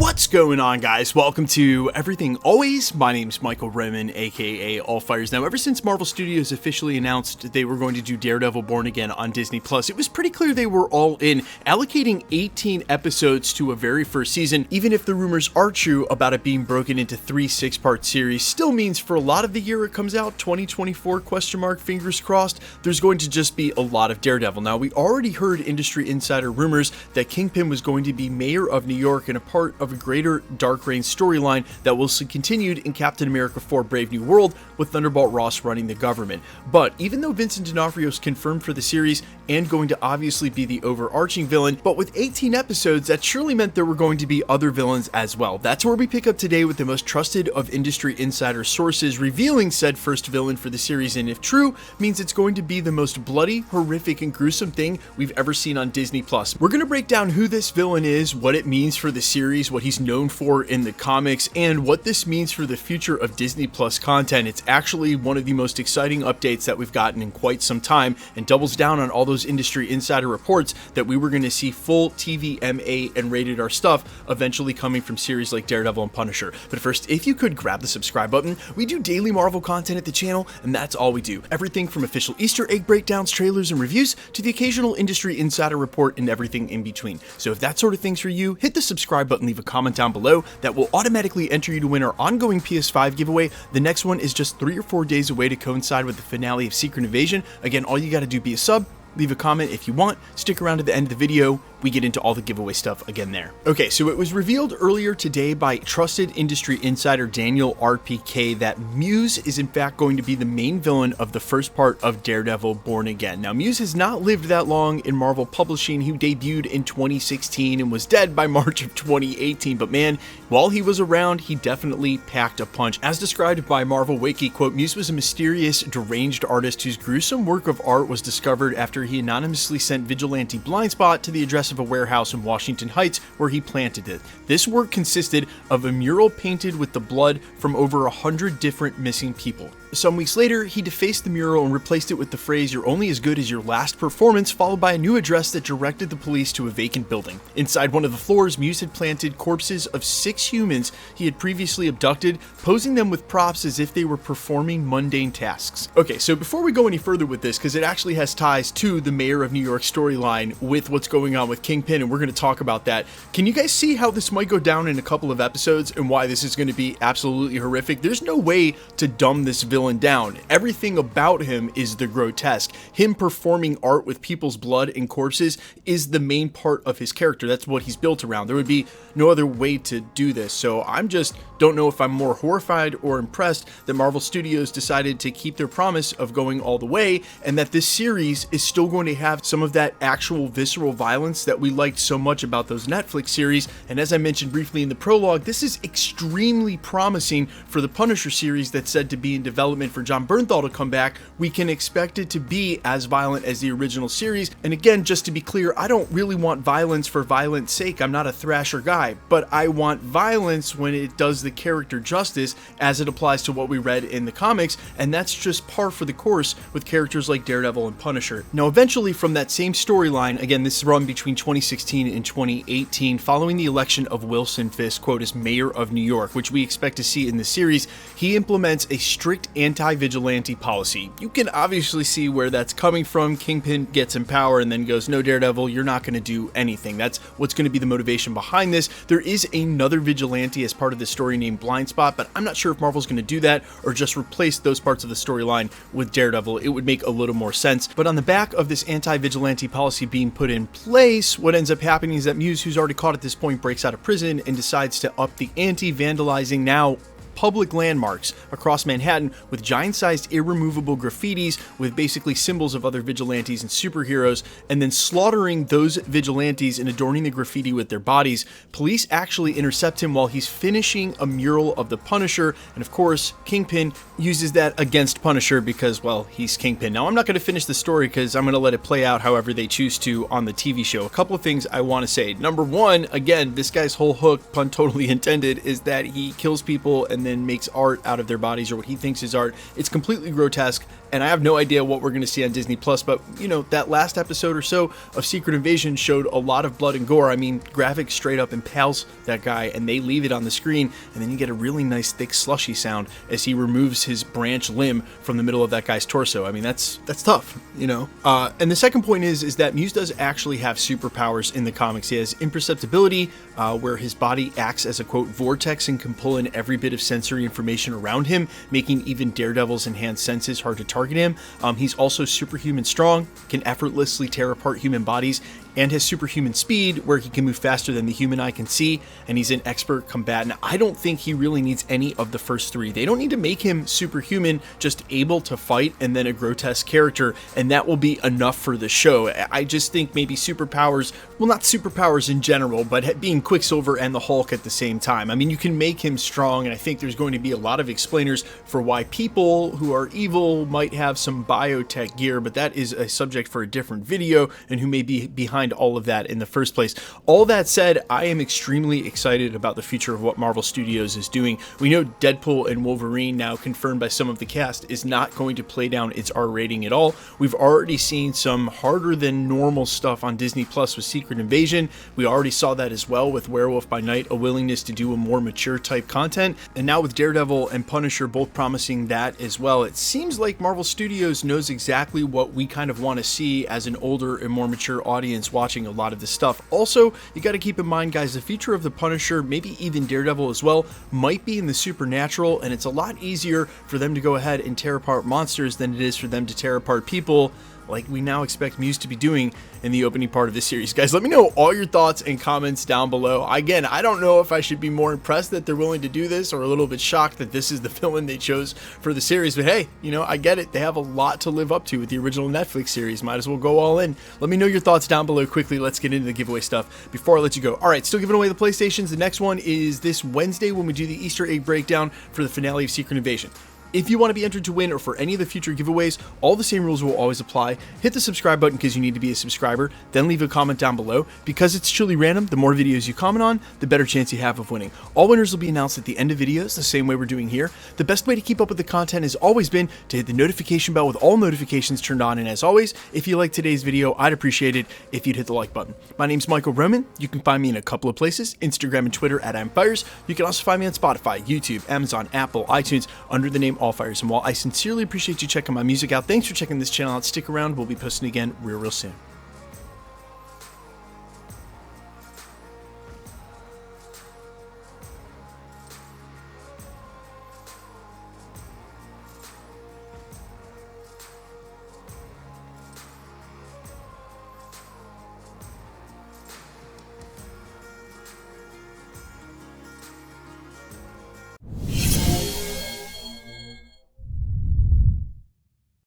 What's going on, guys? Welcome to Everything Always. My name's Michael Raymond, aka Allfires. Now, ever since Marvel Studios officially announced they were going to do Daredevil Born Again on Disney+, it was pretty clear they were all in, allocating 18 episodes to a very first season. Even if the rumors are true about it being broken into 3 6-part series, still means for a lot of the year it comes out, 2024, fingers crossed, there's going to just be a lot of Daredevil. Now, we already heard industry insider rumors that Kingpin was going to be mayor of New York and a part of a greater Dark Reign storyline that will be continued in Captain America 4 Brave New World, with Thunderbolt Ross running the government. But even though Vincent D'Onofrio's confirmed for the series and going to obviously be the overarching villain, but with 18 episodes, that surely meant there were going to be other villains as well. That's where we pick up today with the most trusted of industry insider sources revealing said first villain for the series, and if true, means it's going to be the most bloody, horrific, and gruesome thing we've ever seen on Disney+. We're going to break down who this villain is, what it means for the series, what he's known for in the comics, and what this means for the future of Disney Plus content. It's actually one of the most exciting updates that we've gotten in quite some time, and doubles down on all those industry insider reports that we were going to see full TVMA and rated R stuff eventually coming from series like Daredevil and Punisher. But first, if you could grab the subscribe button. We do daily Marvel content at the channel, and that's all we do. Everything from official Easter egg breakdowns, trailers, and reviews to the occasional industry insider report and everything in between. So if that sort of thing's for you, hit the subscribe button, leave a comment down below. That will automatically enter you to win our ongoing PS5 giveaway. The next one is just 3 or 4 days away to coincide with the finale of Secret Invasion. Again, all you gotta do, be a sub, leave a comment if you want, stick around to the end of the video. We get into all the giveaway stuff again there. Okay, so it was revealed earlier today by trusted industry insider Daniel RPK that Muse is in fact going to be the main villain of the first part of Daredevil Born Again. Now, Muse has not lived that long in Marvel publishing. He debuted in 2016 and was dead by March of 2018, but man, while he was around, he definitely packed a punch. As described by Marvel Wiki, quote, Muse was a mysterious, deranged artist whose gruesome work of art was discovered after he anonymously sent Vigilante Blindspot to the address of a warehouse in Washington Heights where he planted it. This work consisted of a mural painted with the blood from over 100 different missing people. Some weeks later, he defaced the mural and replaced it with the phrase, "You're only as good as your last performance," followed by a new address that directed the police to a vacant building. Inside one of the floors, Muse had planted corpses of 6 humans he had previously abducted, posing them with props as if they were performing mundane tasks. Okay, so before we go any further with this, because it actually has ties to the Mayor of New York storyline with what's going on with Kingpin, and we're going to talk about that. Can you guys see how this might go down in a couple of episodes and why this is going to be absolutely horrific? There's no way to dumb this villain down. Everything about him is the grotesque. Him performing art with people's blood and corpses is the main part of his character. That's what he's built around. There would be no other way to do this. So I'm just don't know if I'm more horrified or impressed that Marvel Studios decided to keep their promise of going all the way, and that this series is still going to have some of that actual visceral violence that we liked so much about those Netflix series. And as I mentioned briefly in the prologue, this is extremely promising for the Punisher series that's said to be in development for John Bernthal to come back. We can expect it to be as violent as the original series. And again, just to be clear, I don't really want violence for violence sake. I'm not a thrasher guy, but I want violence when it does the character justice as it applies to what we read in the comics, and that's just par for the course with characters like Daredevil and Punisher. Now, eventually from that same storyline, again, this run between 2016 and 2018, following the election of Wilson Fisk, quote, as mayor of New York, which we expect to see in the series, he implements a strict anti-vigilante policy. You can obviously see where that's coming from. Kingpin gets in power and then goes, no, Daredevil, you're not going to do anything. That's what's going to be the motivation behind this. There is another vigilante as part of the story named Blindspot, but I'm not sure if Marvel's going to do that or just replace those parts of the storyline with Daredevil. It would make a little more sense. But on the back of this anti-vigilante policy being put in place, what ends up happening is that Muse, who's already caught at this point, breaks out of prison and decides to up the ante, vandalizing now public landmarks across Manhattan with giant-sized irremovable graffitis with basically symbols of other vigilantes and superheroes, and then slaughtering those vigilantes and adorning the graffiti with their bodies. Police actually intercept him while he's finishing a mural of the Punisher, and of course, Kingpin uses that against Punisher because, well, he's Kingpin. Now, I'm not going to finish the story because I'm going to let it play out however they choose to on the TV show. A couple of things I want to say. Number one, again, this guy's whole hook, pun totally intended, is that he kills people and then makes art out of their bodies, or what he thinks is art. It's completely grotesque. and I have no idea what we're going to see on Disney Plus, but you know, that last episode or so of Secret Invasion showed a lot of blood and gore. I mean, graphics straight up impales that guy, and they leave it on the screen, and then you get a really nice thick slushy sound as he removes his branch limb from the middle of that guy's torso. I mean, that's tough, you know. And the second point is that Muse does actually have superpowers in the comics. He has imperceptibility, where his body acts as a quote vortex and can pull in every bit of sensory information around him, making even Daredevil's enhanced senses hard to target him. He's also superhuman strong, can effortlessly tear apart human bodies, and has superhuman speed where he can move faster than the human eye can see, and he's an expert combatant. I don't think he really needs any of the first three. They don't need to make him superhuman, just able to fight and then a grotesque character, and that will be enough for the show. I just think maybe superpowers, well, not superpowers in general, but being Quicksilver and the Hulk at the same time. I mean, you can make him strong, and I think there's going to be a lot of explainers for why people who are evil might have some biotech gear, but that is a subject for a different video, and who may be behind all of that in the first place. All that said, I am extremely excited about the future of what Marvel Studios is doing. We know Deadpool and Wolverine, now confirmed by some of the cast, is not going to play down its R rating at all. We've already seen some harder than normal stuff on Disney Plus with Secret Invasion. We already saw that as well with Werewolf by Night, a willingness to do a more mature type content. And now with Daredevil and Punisher both promising that as well, it seems like Marvel Studios knows exactly what we kind of want to see as an older and more mature audience watching a lot of this stuff. Also, you got to keep in mind, guys, the future of the Punisher, maybe even Daredevil as well, might be in the supernatural, and it's a lot easier for them to go ahead and tear apart monsters than it is for them to tear apart people, like we now expect Muse to be doing in the opening part of this series. Guys, let me know all your thoughts and comments down below. Again, I don't know if I should be more impressed that they're willing to do this or a little bit shocked that this is the villain they chose for the series, but hey, you know, I get it. They have a lot to live up to with the original Netflix series. Might as well go all in. Let me know your thoughts down below quickly. Let's get into the giveaway stuff before I let you go. All right, still giving away the PlayStations. The next one is this Wednesday when we do the Easter egg breakdown for the finale of Secret Invasion. If you want to be entered to win or for any of the future giveaways, all the same rules will always apply. Hit the subscribe button because you need to be a subscriber, then leave a comment down below. Because it's truly random, the more videos you comment on, the better chance you have of winning. All winners will be announced at the end of videos, the same way we're doing here. The best way to keep up with the content has always been to hit the notification bell with all notifications turned on, and as always, if you like today's video, I'd appreciate it if you'd hit the like button. My name's Michael Roman. You can find me in a couple of places, Instagram and Twitter at I'mFires. You can also find me on Spotify, YouTube, Amazon, Apple, iTunes, under the name AllFires. And while I sincerely appreciate you checking my music out, thanks for checking this channel out. Stick around. We'll be posting again real soon.